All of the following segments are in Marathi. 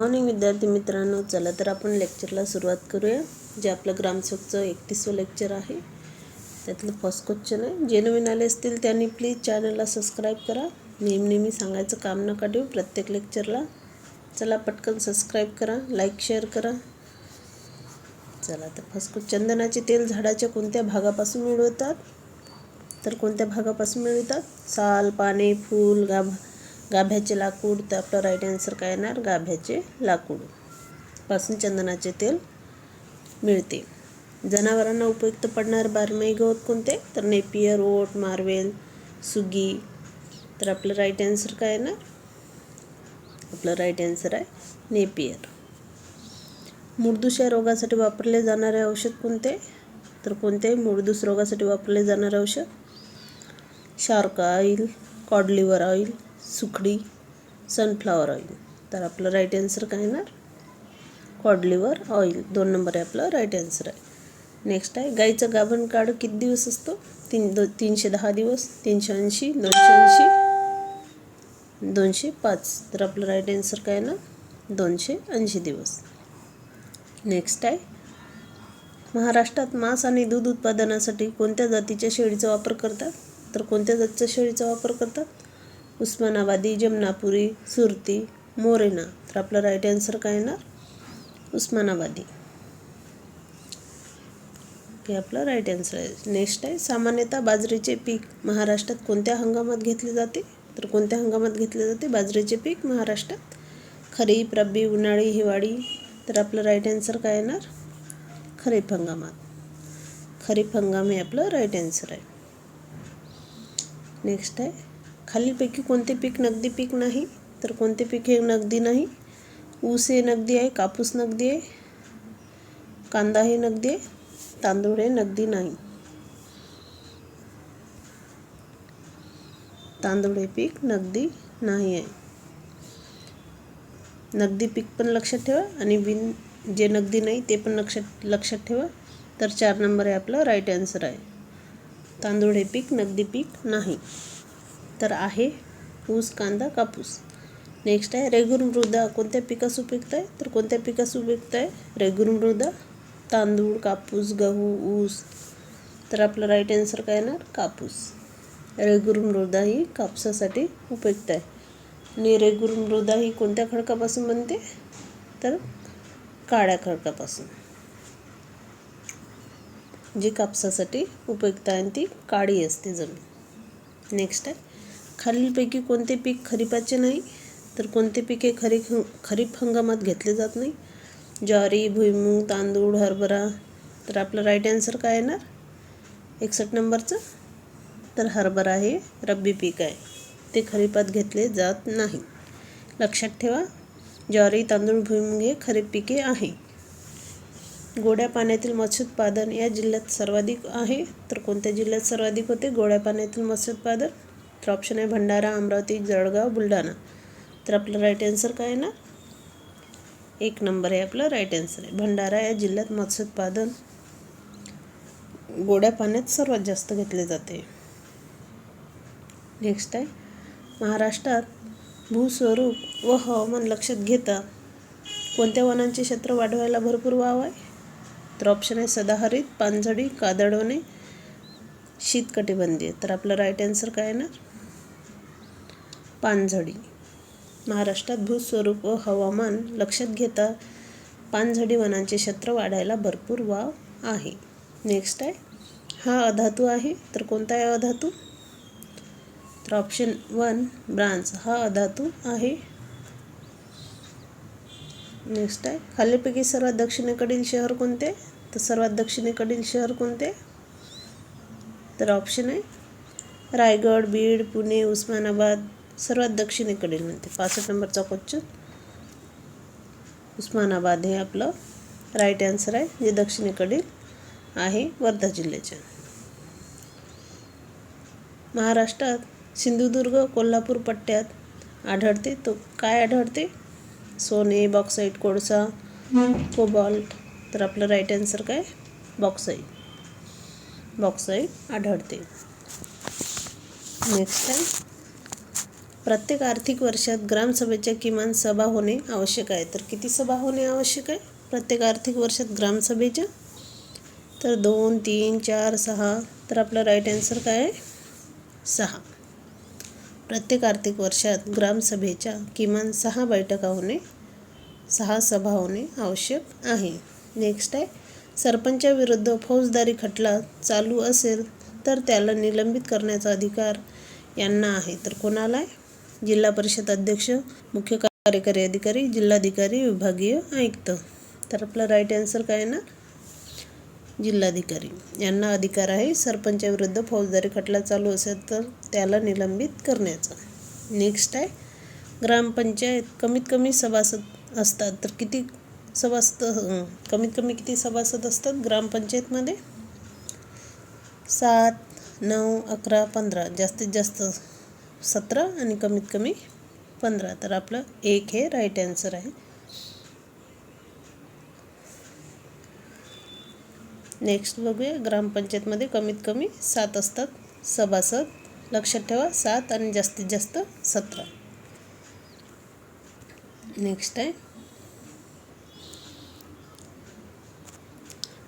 मॉर्निंग विद्यार्थी मित्रांनो, चला तर आपण लेक्चरला सुरुवात करूया. जे आपलं ग्रामसेवकचं 31वं लेक्चर आहे त्यातलं फर्स्ट क्वेश्चन आहे. जे नवीन आले असतील त्यांनी प्लीज चॅनलला सबस्क्राईब करा. नेहमी सांगायचं काम नका ठेवू प्रत्येक लेक्चरला. चला पटकन सबस्क्राईब करा, लाईक शेअर करा. चला तर फर्स्ट क्वेश्चन, चंदनाचे तेल झाडाच्या कोणत्या भागापासून मिळवतात? तर कोणत्या भागापासून मिळवतात? साल, पाने, फूल, गाभ्याचे लाकूड. तर आपलं राईट आन्सर काय येणार? गाभ्याचे लाकूड पासून चंदनाचे तेल मिळते. जनावरांना उपयुक्त पडणारे बारमाही गवत कोणते? तर नेपियर, ओट, मार्वेल, सुगी. तर आपलं राईट आन्सर काय येणार? आपलं राईट आन्सर आहे नेपियर. मुळदूस या रोगासाठी वापरले जाणारे औषध कोणते? तर कोणते मुळदूस रोगासाठी वापरले जाणारे औषध? Shark oil, cod liver oil, सुखडी, सनफ्लॉवर ऑइल. तर आपलं राईट आन्सर काय येणार? Cod liver oil. 2 नंबर आहे आपलं राईट आन्सर आहे. नेक्स्ट आहे, गाईचं गाभण काळ किती दिवस असतो? 310 दिवस, 380, 280, 205. तर आपलं राईट आन्सर काय येणार? 280 दिवस. नेक्स्ट आहे, महाराष्ट्रात मांस आणि दूध उत्पादनासाठी कोणत्या जातीच्या शेळीचा वापर करतात? तर कोणत्या जातीच्या शेळीचा वापर करतात? उस्मानाबादी, जमनापुरी, सुरती, मोरेना. तर आपलं राईट आन्सर काय येणार? उस्मानाबादी. हे आपलं राईट आन्सर आहे. नेक्स्ट आहे, सामान्यतः बाजरीचे पीक महाराष्ट्रात कोणत्या हंगामात घेतले जाते? तर कोणत्या हंगामात घेतले जाते बाजरीचे पीक महाराष्ट्रात? खरीप, रब्बी, उन्हाळी, हिवाळी. तर आपलं राईट आन्सर काय येणार? खरीप हंगामात. खरीप हंगाम हे आपलं राईट आन्सर आहे. नेक्स्ट आहे, खालीलपैकी कोणते पीक नगदी पीक नाही? तर कोणते पीक हे नगदी नाही? ऊस हे नगदी आहे, कापूस नगदी आहे, कांदा हे नगदी आहे, तांदूळ हे नगदी नाही. तांदूळ हे पीक नगदी नाही आहे. नगदी पीक पण लक्षात ठेवा आणि जे नगदी नाही ते पण लक्षात ठेवा. तर 4 नंबर आहे आपलं राईट आन्सर आहे. तांदूळ हे पीक नगदी पीक नाही. तर आहे ऊस, कांदा, कापूस. नेक्स्ट आहे, रेगुर मृदा कोणत्या पिकास उपयुक्त आहे? तर कोणत्या पिकास उपयुक्त आहे रेगुर मृदा? तांदूळ, कापूस, गहू, ऊस. तर आपलं राईट आन्सर काय येणार? कापूस. रेगुर मृदा ही कापसासाठी उपयुक्त आहे. आणि रेगुर मृदा ही कोणत्या खडकापासून बनते? तर काळ्या खडकापासून, जी कापसासाठी उपयुक्त आहे आणि ती काळी असते जमीन. नेक्स्ट आहे, खालीलपैकी कोणते पीक खरीपाचे नाही? तर कोणते पीक हे खरीप हंगामात घेतले जात नाही? ज्वारी, भुईमूग, तांदूळ, हरभरा. तर आपलं राईट आन्सर काय येणार 61 नंबरचं? तर हरभरा हे रब्बी पीक आहे, ते खरीपात घेतले जात नाही. लक्षात ठेवा, ज्वारी, तांदूळ, भुईमूग हे खरीप पिके आहे. गोड्या पाण्यातील मत्स्योत्पादन या जिल्ह्यात सर्वाधिक आहे? तर कोणत्या जिल्ह्यात सर्वाधिक होते गोड्या पाण्यातील मत्स्योत्पादन? तर ऑप्शन आहे भंडारा, अमरावती, जळगाव, बुलढाणा. तर आपलं राईट आन्सर काय येणार? 1 नंबर आहे आपलं राईट आन्सर आहे. भंडारा या जिल्ह्यात मत्स्योत्पादन गोड्या पाण्यात सर्वात जास्त घेतले जाते. नेक्स्ट आहे, महाराष्ट्रात भूस्वरूप व हवामान लक्षात घेता कोणत्या वनांचे क्षेत्र वाढवायला भरपूर वाव आहे? तर ऑप्शन आहे सदाहरित, पानझडी, कादळवने, शीतकटिबंधीय. तर आपलं राईट आन्सर काय येणार? पानझडी. महाराष्ट्रात भूस्वरूप व हवामान लक्षात घेता पानझडी वनांचे क्षेत्र वाढायला भरपूर वाव आहे. नेक्स्ट आहे, हा अधातू आहे. तर कोणता आहे अधातू? तर ऑप्शन 1 ब्रांझ हा अधातू आहे. नेक्स्ट आहे, खालीलपैकी सर्वात दक्षिणेकडील शहर कोणते? तर सर्वात दक्षिणेकडील शहर कोणते? तर ऑप्शन आहे रायगड, बीड, पुणे, उस्मानाबाद. सर्वात दक्षिणेकडील म्हणते 65 नंबरचा क्वेश्चन. उस्मानाबाद हे आपलं राईट आन्सर आहे, जे दक्षिणेकडील आहे वर्धा जिल्ह्याच्या. महाराष्ट्रात सिंधुदुर्ग, कोल्हापूर पट्ट्यात आढळते तो काय आढळते? सोने, बॉक्साईट, कोळसा, कोबाल्ट. तर आपलं राईट आन्सर काय? बॉक्साईट आढळते. नेक्स्ट आहे, प्रत्येक आर्थिक वर्षात ग्रामसभेच्या किमान सभा होणे आवश्यक आहे. तर किती सभा होणे आवश्यक आहे प्रत्येक आर्थिक वर्षात ग्रामसभेच्या? तर 2, 3, 4, 6. तर आपला राईट आन्सर काय आहे? 6. प्रत्येक आर्थिक वर्षात ग्रामसभेच्या किमान 6 बैठका होणे, 6 सभा होणे आवश्यक आहे. नेक्स्ट आहे, सरपंचाविरुद्ध फौजदारी खटला चालू असेल तर त्याला निलंबित करण्याचा अधिकार यांना आहे. तर कोणाला आहे? जिल्हा परिषद अध्यक्ष, मुख्य कार्यकारी अधिकारी, जिल्हाधिकारी, विभागीय आयुक्त. तर आपला राईट आन्सर काय आहे ना? जिल्हाधिकारी यांना अधिकार आहे सरपंचाविरुद्ध फौजदारी खटला चालू असेल तर त्याला निलंबित करण्याचा. नेक्स्ट आहे, ग्रामपंचायत कमीत कमी सभासद असतात. तर किती कमीत कमी किती सभासद असतात ग्रामपंचायतमध्ये? 7, 9, 11, 15. जास्तीत जास्त 17 आणि कमीत कमी 15. तर आपलं 1 हे राईट आन्सर आहे. नेक्स्ट बघूया, ग्रामपंचायतमध्ये कमीत कमी 7 असतात सभासद. लक्षात ठेवा, 7 आणि जास्तीत जास्त 17. नेक्स्ट आहे,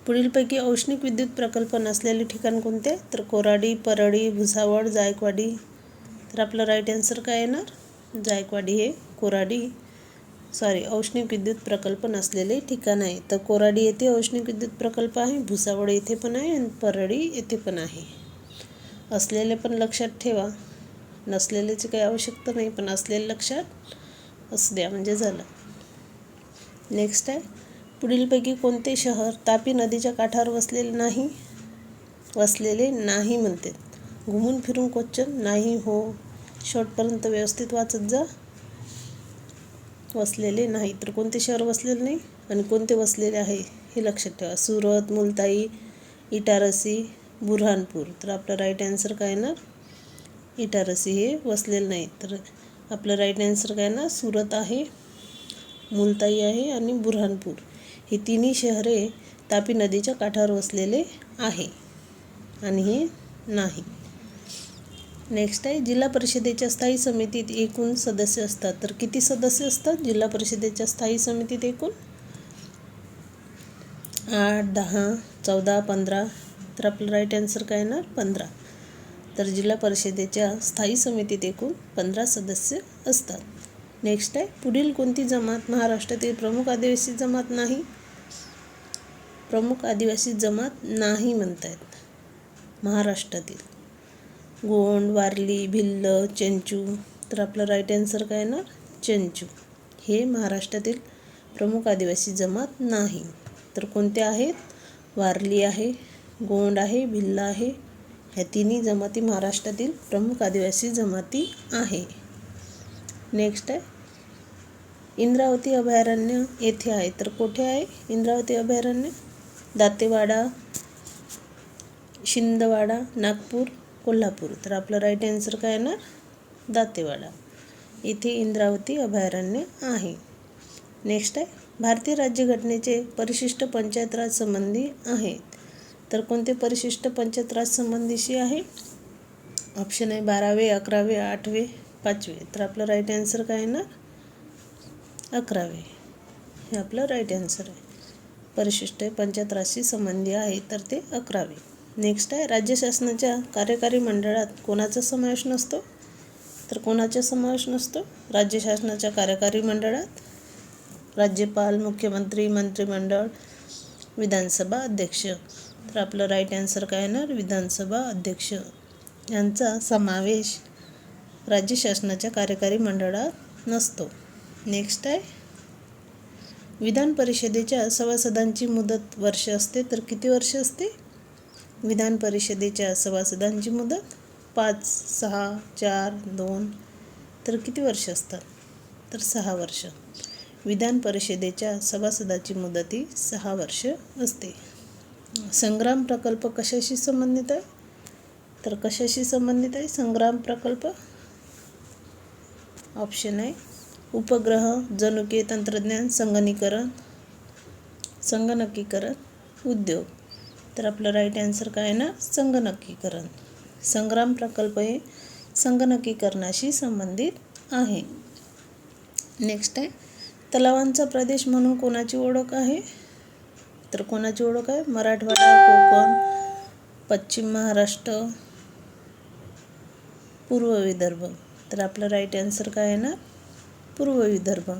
पुढीलपैकी औष्णिक विद्युत प्रकल्प नसलेले ठिकाण कोणते? तर कोराडी, परळी, भुसावळ, जायकवाडी. तर आपलं राईट आन्सर काय येणार? जायकवाडी हे औष्णिक विद्युत प्रकल्प नसलेले ठिकाण आहे. तर कोराडी येथे औष्णिक विद्युत प्रकल्प आहे, भुसावळ येथे पण आहे आणि परळी येथे पण आहे. असलेले पण लक्षात ठेवा, नसलेल्याची काही आवश्यकता नाही, पण असलेले लक्षात असू द्या म्हणजे झालं. नेक्स्ट आहे, पुढीलपैकी कोणते शहर तापी नदीच्या काठावर वसलेले नाही म्हणते? घुमून फिरून क्वेश्चन नाही हो, शेवटपर्यंत व्यवस्थित वाचत जा. वसलेले नाही, तर कोणते शहर वसलेले नाही आणि कोणते वसलेले आहे हे लक्षात ठेवा. सुरत, मुलताई, इटारसी, बुऱ्हाणपूर. तर आपलं राईट आन्सर काय येणार? इटारसी हे वसलेले नाही. तर आपलं राईट आन्सर काय येणार? सुरत आहे, मुलताई आहे आणि बुऱ्हाणपूर ही तिन्ही शहरे तापी नदीच्या काठावर वसलेले आहे आणि हे नाही. नेक्स्ट आहे, जिल्हा परिषदेच्या स्थायी समितीत एकूण सदस्य असतात. तर किती सदस्य असतात जिल्हा परिषदेच्या स्थायी समितीत एकूण? 8, 10, 14, 15. तर आपलं राईट आन्सर काय येणार? 15. तर जिल्हा परिषदेच्या स्थायी समितीत एकूण 15 सदस्य असतात. नेक्स्ट आहे, पुढील कोणती जमात महाराष्ट्रातील प्रमुख आदिवासी जमात नाही? प्रमुख आदिवासी जमात नाही म्हणतायत महाराष्ट्रातील. गोंड, वारली, भिल्ल, चेंचू. तर आपलं राईट आन्सर काय येणार? चेंचू हे महाराष्ट्रातील प्रमुख आदिवासी जमात नाही. तर कोणते आहेत? वारली आहे, गोंड आहे, भिल्ल आहे. ह्या तिन्ही जमाती महाराष्ट्रातील प्रमुख आदिवासी जमाती आहे. नेक्स्ट आहे, इंद्रावती अभयारण्य येथे आहे. तर कुठे आहे इंद्रावती अभयारण्य? दातेवाडा, शिंदवाडा, नागपूर, कोल्हापूर. तर आपलं राईट आन्सर काय येणार? दातेवाडा येथे इंद्रावती अभयारण्य आहे. नेक्स्ट आहे, भारतीय राज्यघटनेचे परिशिष्ट पंचायत राज संबंधी आहेत. तर कोणते परिशिष्ट पंचायत राज संबंधीशी आहे? ऑप्शन आहे 12वे, 11वे, 8वे, 5वे. तर आपलं राईट आन्सर काय येणार? 11वे हे आपलं राईट आन्सर आहे. परिशिष्ट पंचायत राजशी संबंधी आहे तर ते 11वे. नेक्स्ट आहे, राज्य शासनाच्या कार्यकारी मंडळात कोणाचा समावेश नसतो? तर कोणाचा समावेश नसतो राज्य शासनाच्या कार्यकारी मंडळात? राज्यपाल, मुख्यमंत्री, मंत्रिमंडळ, विधानसभा अध्यक्ष. तर आपलं राईट आन्सर काय येणार? विधानसभा अध्यक्ष यांचा समावेश राज्य शासनाच्या कार्यकारी मंडळात नसतो. नेक्स्ट आहे, विधान परिषदेच्या सभासदांची मुदत वर्ष असते. तर किती वर्ष असते विधान परिषदेच्या सभासदांची मुदत? 5, 6, 4, 2. तर किती वर्ष असतात? तर 6 वर्ष. विधान परिषदेच्या सभासदाची मुदत ही 6 वर्ष असते. संग्राम प्रकल्प कशाशी संबंधित आहे? तर कशाशी संबंधित आहे संग्राम प्रकल्प? ऑप्शन आहे उपग्रह, जनुकीय तंत्रज्ञान, संगणकीकरण, उद्योग. तर आपलं राईट आन्सर काय ना? संगणकीकरण. संग्राम प्रकल्प हे संगणकीकरणाशी संबंधित आहे. नेक्स्ट आहे, तलावांचा प्रदेश म्हणून कोणाची ओळख आहे? तर कोणाची ओळख आहे? मराठवाडा, कोकण, पश्चिम महाराष्ट्र, पूर्व विदर्भ. तर आपलं राईट आन्सर काय आहे ना? पूर्व विदर्भ.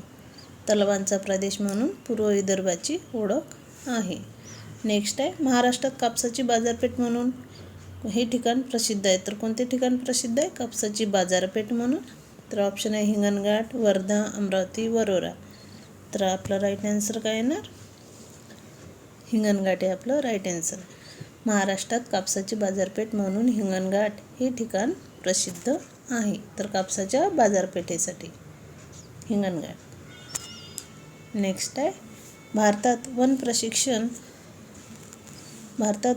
तलावांचा प्रदेश म्हणून पूर्व विदर्भाची ओळख आहे. नेक्स्ट आहे, महाराष्ट्रात कापसाची बाजारपेठ म्हणून हे ठिकाण प्रसिद्ध आहे. तर कोणते ठिकाण प्रसिद्ध आहे कापसाची बाजारपेठ म्हणून? तर ऑप्शन आहे हिंगणघाट, वर्धा, अमरावती, वरोरा. तर आपला राईट आन्सर काय येणार? हिंगणघाट हे आपलं राईट आन्सर. महाराष्ट्रात कापसाची बाजारपेठ म्हणून हिंगणघाट हे ठिकाण प्रसिद्ध आहे. तर कापसाच्या बाजारपेठेसाठी हिंगणघाट. नेक्स्ट आहे, भारतात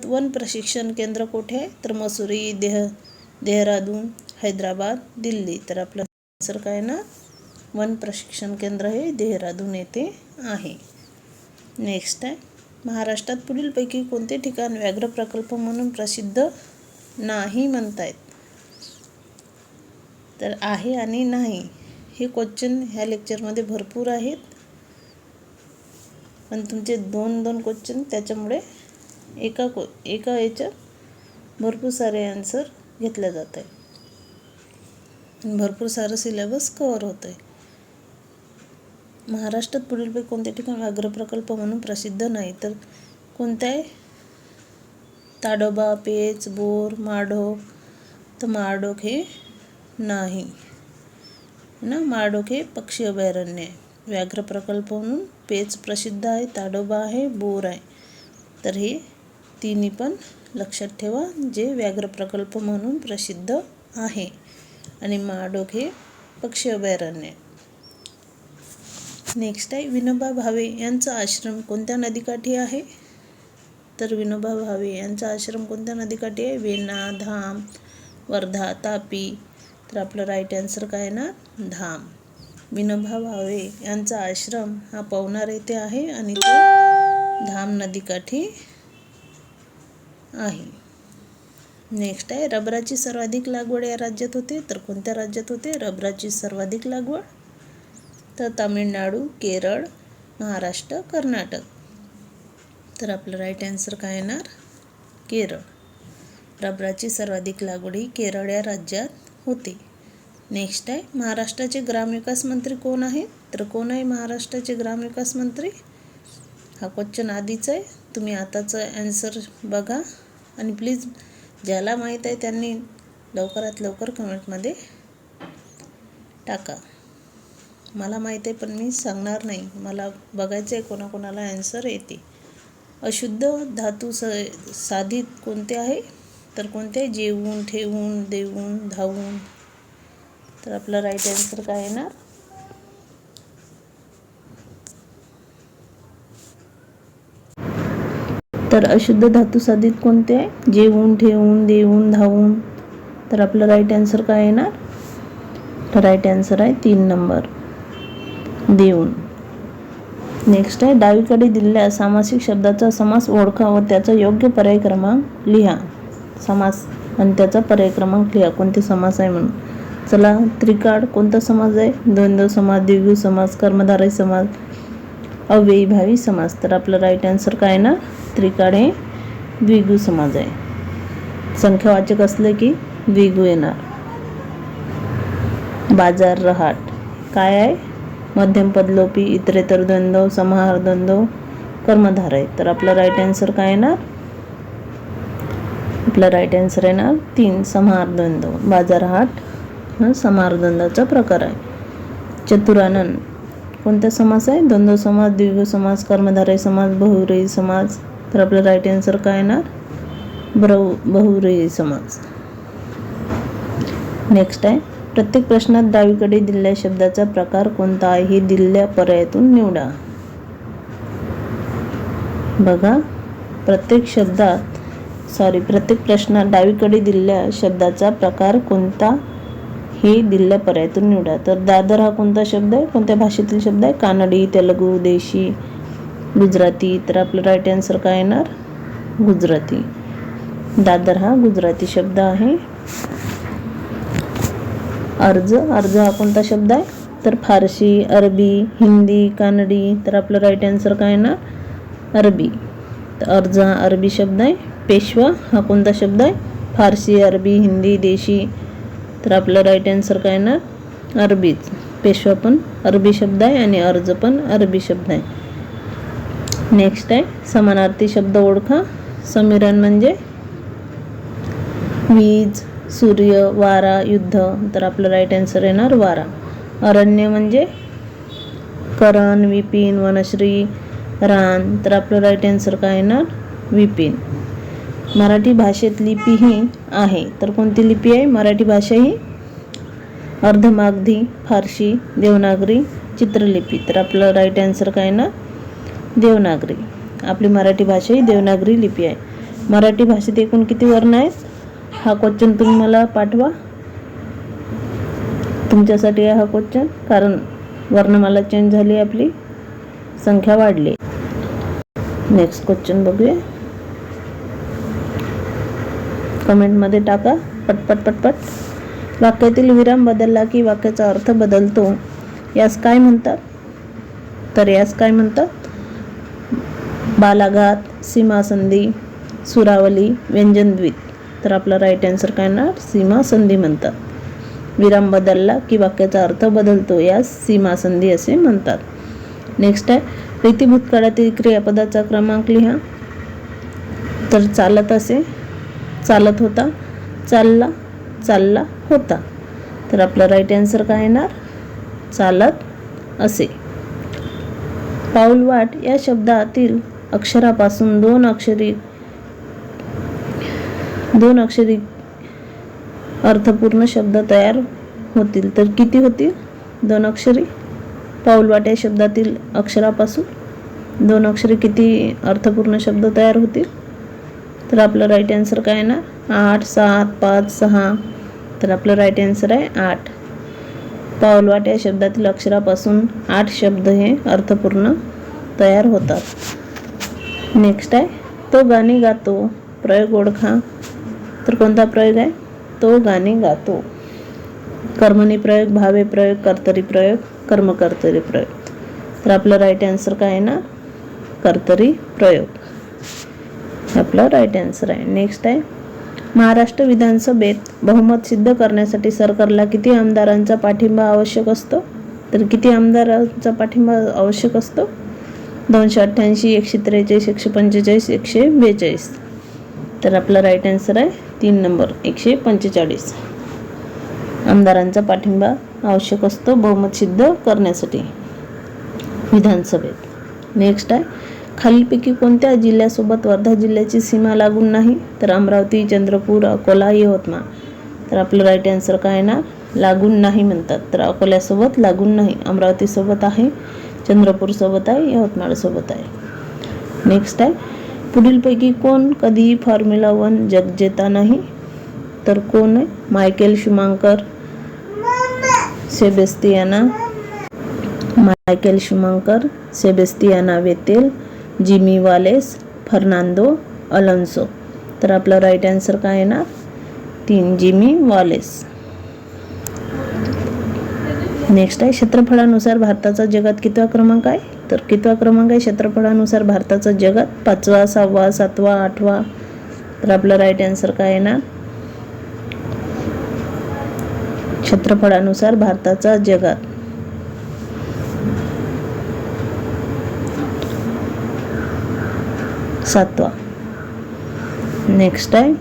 वन प्रशिक्षण केंद्र कुठे आहे? तर मसुरी, देहरादून, हैदराबाद, दिल्ली. तर आपलं आन्सर काय ना? वन प्रशिक्षण केंद्र हे देहरादून येथे आहे. नेक्स्ट आहे, महाराष्ट्रात पुढीलपैकी कोणते ठिकाण व्याघ्र प्रकल्प म्हणून प्रसिद्ध नाही म्हणतायत? तर आहे आणि नाही हे क्वेश्चन ह्या लेक्चरमध्ये भरपूर आहेत, पण तुमचे दोन क्वेश्चन त्याच्यामुळे एका याच्यात भरपूर सारे आन्सर घेतले जात आहे आणि भरपूर सारं सिलेबस कव्हर होतं आहे. महाराष्ट्रात पुढीलपैकी कोणते ठिकाण व्याघ्र प्रकल्प म्हणून प्रसिद्ध नाही? तर कोणते आहे? ताडोबा, पेच, बोर, माडोक. तर माडोक हे नाही ना, माडोक हे पक्षी अभयारण्य आहे. व्याघ्र प्रकल्प म्हणून पेच प्रसिद्ध आहे, ताडोबा आहे, बोर आहे. तर हे तिन्ही पण लक्षात ठेवा, जे व्याघ्र प्रकल्प म्हणून प्रसिद्ध आहे. आणि माडोक हे पक्षी अभयारण्य आहे. नेक्स्ट आहे, विनोबा भावे यांचा आश्रम कोणत्या नदीकाठी आहे? तर विनोबा भावे यांचा आश्रम कोणत्या नदीकाठी आहे? वेण्णा, धाम, वर्धा, तापी. तर आपलं राईट आन्सर काय आहे ना? धाम. विनोबा भावे यांचा आश्रम हा पवनार येथे आहे आणि तो धाम नदीकाठी आहे. नेक्स्ट आहे, रबराची सर्वाधिक लागवड या राज्यात होते? तर कोणत्या राज्यात होते रबराची सर्वाधिक लागवड? तर तामिळनाडू, केरळ, महाराष्ट्र, कर्नाटक. तर आपलं राईट आन्सर काय येणार? केरळ. रबराची सर्वाधिक लागवड ही केरळ या राज्यात होते. नेक्स्ट आहे, महाराष्ट्राचे ग्रामविकास मंत्री कोण आहे? तर कोण आहे महाराष्ट्राचे ग्रामविकास मंत्री? हा क्वेश्चन आधीच आहे, तुम्ही आताचं आन्सर बघा आणि प्लीज ज्याला माहीत आहे त्यांनी लवकरात लवकर कमेंटमध्ये टाका. मला माहीत आहे पण मी सांगणार नाही, मला बघायचं आहे कोणाकोणाला आन्सर येते. अशुद्ध धातू साधित कोणते आहे? तर कोणते? जेवून, ठेवून, देऊन, धावून. तर आपलं राईट आन्सर काय येणार? तर अशुद्ध धातू साधित कोणते आहे? जेवून, ठेवून, देऊन, धावून. तर आपलं राईट आन्सर काय येणार? तर राईट आन्सर आहे 3 नंबर, देऊन. नेक्स्ट आहे, डावीकडे दिलेल्या सामासिक शब्दाचा समास ओळखा व त्याचा योग्य पर्याय क्रमांक लिहा. समास आणि त्याचा पर्याय क्रमांक लिहा, कोणते समास आहे म्हणून. चला, त्रिकाळ कोणता समास आहे? द्वंद्व समास, द्विगु समास, कर्मधारय समास, अव्ययीभावी समास. तर आपलं राईट आन्सर काय ना? त्रिकाळ हे द्विगु समास आहे. संख्यावाचक असले की द्विगु येणार. बाजार, रहाट काय आहे? मध्यम पदलोपी, इतरेतर द्वंद्व, समाहार द्वंद्व, कर्मधारय. तर आपलं राईट आन्सर काय येणार? आपलं राईट आन्सर येणार 3 समाहार द्वंद्व. बाजार, रहाट समाहार द्वंद्वाचा प्रकार आहे. चतुरानन कोणता समास आहे? द्वंद्व समास, द्विगु समास, कर्मधारय समास, बहुव्रीही समास. तर आपलं राईट आन्सर काय येणार? बहुव्रीही समास. नेक्स्ट आहे, प्रत्येक प्रश्नात डावीकडे दिलेल्या शब्दाचा प्रकार कोणता आहे हे दिलेल्या पर्यायातून निवडा. बघा, प्रत्येक प्रश्नात डावीकडे दिलेल्या शब्दाचा प्रकार कोणता हे दिलेल्या पर्यायातून निवडा. तर दादर हा कोणता शब्द आहे? कोणत्या भाषेतील शब्द आहे? कानडी, तेलुगू, देशी, गुजराती. तर आपलं राईट आन्सर काय येणार? गुजराती. दादर हा गुजराती शब्द आहे. अर्ज हा कोणता शब्द आहे? तर फारसी, अरबी, हिंदी, कानडी. तर आपलं राईट आन्सर काय ना? अरबी. तर अर्ज हा अरबी शब्द आहे. पेशवा हा कोणता शब्द आहे? फारसी, अरबी, हिंदी, देशी. तर आपलं राईट आन्सर काय ना? अरबीच. पेशवा पण अरबी शब्द आहे आणि अर्ज पण अरबी शब्द आहे. नेक्स्ट आहे समानार्थी शब्द ओळखा. समीरण म्हणजे वीज, सूर्य, वारा, युद्ध. तर आपलं राईट आन्सर येणार वारा. अरण्य म्हणजे करण, विपिन, वनश्री, रान. तर आपलं राईट आन्सर काय येणार? विपिन. मराठी भाषेत लिपी ही आहे. तर कोणती लिपी आहे? मराठी भाषा ही अर्धमागधी, फारसी, देवनागरी, चित्रलिपी. तर आपलं राईट आन्सर काय ना? देवनागरी. आपली मराठी भाषा ही देवनागरी लिपी आहे. मराठी भाषेत एकूण किती वर्ण आहेत? हा क्वेश्चन तुम्ही मला पाठवा. तुमच्यासाठी आहे हा क्वेश्चन, कारण वर्णमाला चेंज झाली, आपली संख्या वाढली. नेक्स्ट क्वेश्चन बघूया. कमेंटमध्ये टाका पटपट. वाक्यातील विराम बदलला की वाक्याचा अर्थ बदलतो, यास काय म्हणतात? तर यास काय म्हणतात? बालाघात, सीमासंधी, सुरावली, व्यंजनद्वीप. तर आपला राईट आन्सर काय ना? सीमासंधी म्हणतात. विराम बदलला की वाक्याचा अर्थ बदलतो, यास सीमासंधी असे म्हणतात. नेक्स्ट आहे रीती भूतकाळातील क्रियापदाचा क्रमांक लिहा. तर चालत असे, चालत होता, चालला, चालला होता. तर आपला राईट आन्सर काय येणार? चालत असे. पाऊलवाट या शब्दातील अक्षरापासून दोन अक्षरी अर्थपूर्ण शब्द तयार होतील. तर किती होतील? 2 अक्षरी. पाऊलवाट या शब्दातील अक्षरापासून 2 अक्षरी किती अर्थपूर्ण शब्द तयार होतील? तर आपलं राईट आन्सर काय ना? 8, 7, 5, 6. तर आपलं राईट आन्सर आहे 8. पाऊलवाट या शब्दातील अक्षरापासून 8 शब्द हे अर्थपूर्ण तयार होतात. नेक्स्ट आहे तो गाणे गातो. प्रयोग ओळखा. तर कोणता प्रयोग आहे? तो गाणे गातो. कर्मणी प्रयोग, भावे प्रयोग, कर्तरी प्रयोग, कर्मकर्तरी प्रयोग. तर आपलं राईट आन्सर काय आहे ना? कर्तरी प्रयोग आपला राईट आन्सर आहे. नेक्स्ट आहे महाराष्ट्र विधानसभेत बहुमत सिद्ध करण्यासाठी सरकारला किती आमदारांचा पाठिंबा आवश्यक असतो? तर किती आमदारांचा पाठिंबा आवश्यक असतो? 288, 143, 145, 142. तर आपला राईट आन्सर आहे 3 नंबर 145 आमदारांचा पाठिंबा आवश्यक असतो बहुमत सिद्ध करण्यासाठी विधानसभेत. नेक्स्ट आहे खालीलपैकी कोणत्या जिल्ह्यासोबत वर्धा जिल्ह्याची सीमा लागून नाही? तर अमरावती, चंद्रपूर, अकोला, यवतमाळ. तर आपलं राईट आन्सर काय ना? लागून नाही म्हणतात. तर अकोल्यासोबत लागून नाही, अमरावतीसोबत आहे, चंद्रपूरसोबत आहे, यवतमाळसोबत आहे. नेक्स्ट आहे पुढीलपैकी कोण कधीही फॉर्म्युला 1 जगजेता नाही? तर कोण आहे? Michael Schumacher, Sebastian Vettel, Jimmy Wales, Fernando Alonso. तर आपला राईट आन्सर काय येणार? 3 जिमी वालेस. नेक्स्ट आहे क्षेत्रफळानुसार भारताचा जगात कितवा क्रमांक आहे? तर कितवा क्रमांक आहे क्षेत्रफळानुसार भारताचा जगात? 5वा, 6वा, 7वा, 8वा. तर आपला राईट आन्सर काय येणार? क्षेत्रफळानुसार भारताचा जगात 7वा. नेक्स्ट आहे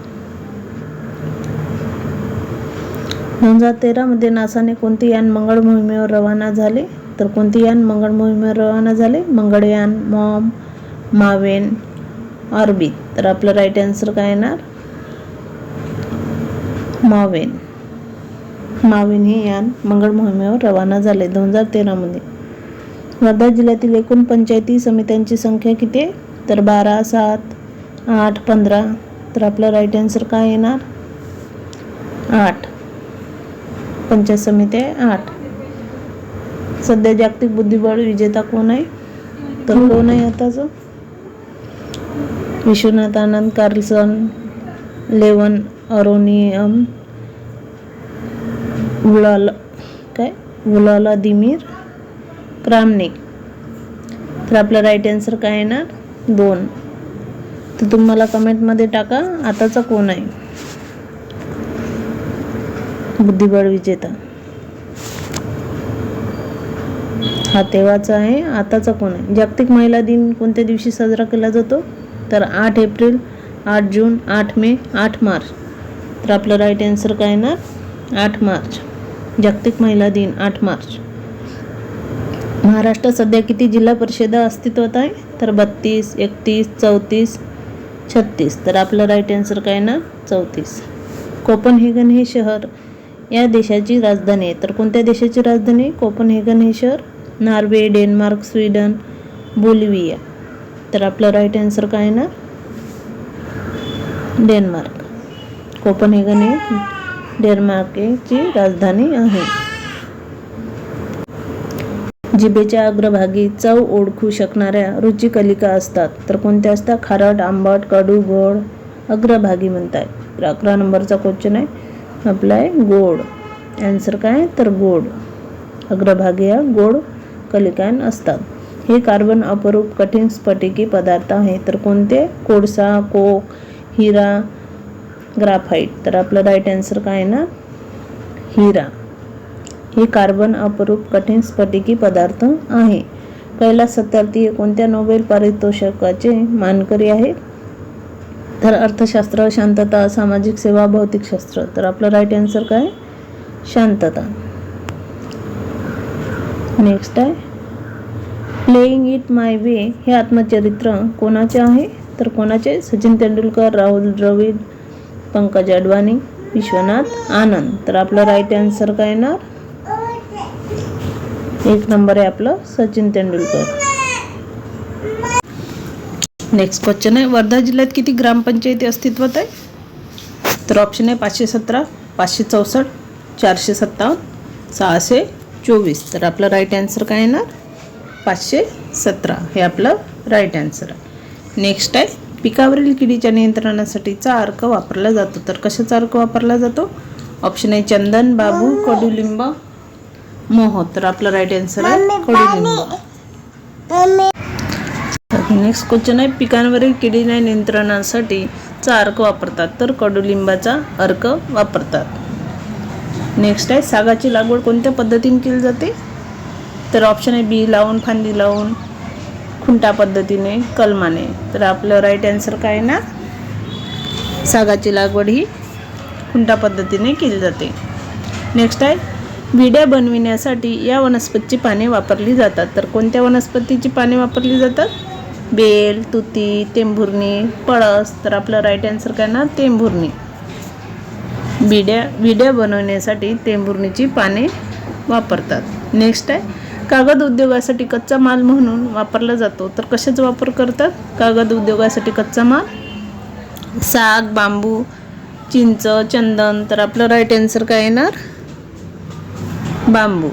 2013 मध्ये नासाने कोणते यान मंगळ मोहिमेवर रवाना झाले? तर कोणते यान मंगळ मोहिमेवर रवाना झाले? Mangalyaan, Maugham, Maven, orbit. तर आपलं राईट आन्सर काय येणार? मावेन. मावेन हे यान मंगळ मोहिमेवर रवाना झाले 2013 मध्ये. वर्धा जिल्ह्यातील एकूण पंचायती समित्यांची संख्या किती आहे? तर 12, 7, 8, 15. तर आपलं राईट आन्सर काय येणार? 8. पंचायत समिती आहे 8. सध्या जागतिक बुद्धिबळ विजेता कोण आहे? तर कोण आहे आताचं? Vishwanath Anand, Carlsen, eleven अरोनियम, Vladimir Kramnik. तर आपलं राईट आन्सर काय येणार 2. तर तुम्हाला कमेंटमध्ये टाका आताचा कोण आहे बुद्धिबळ विजेता. हा तेव्हाचा आहे, आताचा कोण आहे. जागतिक महिला दिन कोणत्या दिवशी साजरा केला जातो तर 8 एप्रिल, 8 जून, 8 मे, 8 मार्च. तर आपलं राईट आन्सर काय येणार 8 मार्च. जागतिक महिला दिन 8 मार्च. महाराष्ट्रात सध्या किती जिल्हा परिषदा अस्तित्वात आहे तर 32, 31, 34, 36. तर आपलं राईट आन्सर काय ना 34. कोपनहेगन हे शहर या देशाची राजधानी आहे. तर कोणत्या देशाची राजधानी कोपनहेगन हे शहर? Norway, Denmark, Sweden, Bolivia. तर आपलं राईट आन्सर काय ना डेन्मार्क. कोपनहेगन हे डेन्मार्कची राजधानी आहे. जिभेच्या अग्रभागी चव ओळखू शकणाऱ्या रुचिकलिका असतात तर कोणत्या असतात? खारट, आंबट, कडू, गोड. अग्रभागी म्हणतात. तर 11 नंबरचा क्वेश्चन आहे आपला आहे गोड. आन्सर काय तर गोड. अग्रभागी या गोड कलिका असतात. हे कार्बन अपरूप कठीण स्फटिकी पदार्थ आहे तर कोणते? कोळसा, कोक, हिरा, ग्राफाईट. तर आपलं राईट आन्सर काय ना हिरा. हे कार्बन अपरूप कठीण स्फटिकी पदार्थ आहे. कैलास सत्यार्थी हे कोणत्या नोबेल पारितोषिकाचे मानकरी आहेत तर अर्थशास्त्र, शांतता, सामाजिक सेवा, भौतिकशास्त्र. तर आपलं राईट आन्सर काय शांतता. नेक्स्ट आहे प्लेइंग इट माय वे हे आत्मचरित्र कोणाचे आहे तर कोणाचे? सचिन तेंडुलकर, राहुल द्रविड, पंकज अडवाणी, विश्वनाथ आनंद. तर आपलं राईट आन्सर काय येणार 1 नंबर आहे आपलं सचिन तेंडुलकर. नेक्स्ट क्वेश्चन आहे वर्धा जिल्ह्यात किती ग्रामपंचायती अस्तित्वात आहे तर ऑप्शन आहे 517, 564, 457, 624. तर आपलं राईट आन्सर काय येणार 517 हे आपलं राईट आन्सर आहे. नेक्स्ट आहे पिकावरील किडीच्या नियंत्रणासाठीचा अर्क वापरला जातो तर कशाचा अर्क वापरला जातो? ऑप्शन आहे चंदन, बांबू, कडुलिंब, मोह. तर आपलं राईट आन्सर आहे कडुलिंब. नेक्स्ट क्वेश्चन आहे पिकांवरील किडीच्या नियंत्रणासाठीचा अर्क वापरतात तर कडुलिंबाचा अर्क वापरतात. नेक्स्ट आहे सागाची लागवड कोणत्या पद्धतीने केली जाते तर ऑप्शन आहे बी लावून, फांदी लावून, खुंटा पद्धतीने, कलमाने. तर आपलं राईट आन्सर काय ना सागाची लागवड ही खुंटा पद्धतीने केली जाते. नेक्स्ट आहे विड्या बनविण्यासाठी या वनस्पतीची पाने वापरली जातात तर कोणत्या वनस्पतीची पाने वापरली जातात? बेल, तुती, टेंभुर्णी, पळस. तर आपलं राईट आन्सर काय ना टेंभुर्णी. विड्या बनवण्यासाठी टेंभुर्णीची पाने वापरतात. नेक्स्ट आहे कागद उद्योगासाठी कच्चा माल म्हणून वापरला जातो तर कशाचा वापर करतात कागद उद्योगासाठी कच्चा माल? साग, बांबू, चिंच, चंदन. तर आपलं राईट आन्सर काय येणार बांबू.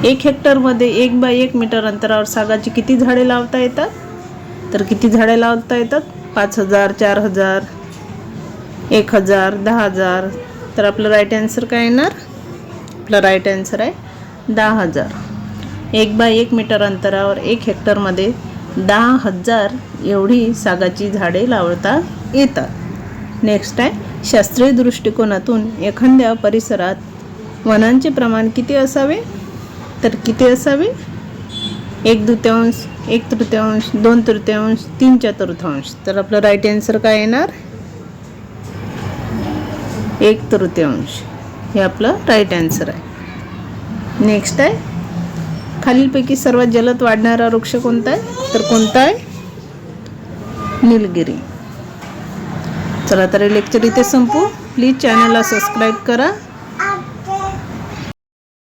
1 हेक्टरमध्ये 1 बाय 1 मीटर अंतरावर सागाची किती झाडे लावता येतात तर किती झाडे लावता येतात? 5000, 4000, 1000, 10000. तर आपलं राईट आन्सर काय येणार आपलं राईट आन्सर आहे 10,000. 1 बाय 1 मीटर अंतरावर 1 हेक्टरमध्ये 10,000 एवढी सागाची झाडे लावता येतात. नेक्स्ट आहे शास्त्रीय दृष्टिकोनातून एखाद्या परिसरात वनांचे प्रमाण किती असावे तर किती असावे? 1/2, 1/3, 2/3, 3/4. तर आपलं राईट आन्सर काय येणार 1/3 हे आपलं राईट आन्सर आहे. नेक्स्ट आहे खालीलपैकी सर्वात जलद वाढणारा वृक्ष कोणता आहे तर कोणता आहे? निलगिरी. चला तर लेक्चर इथे संपू. प्लीज चॅनलला सबस्क्राईब करा.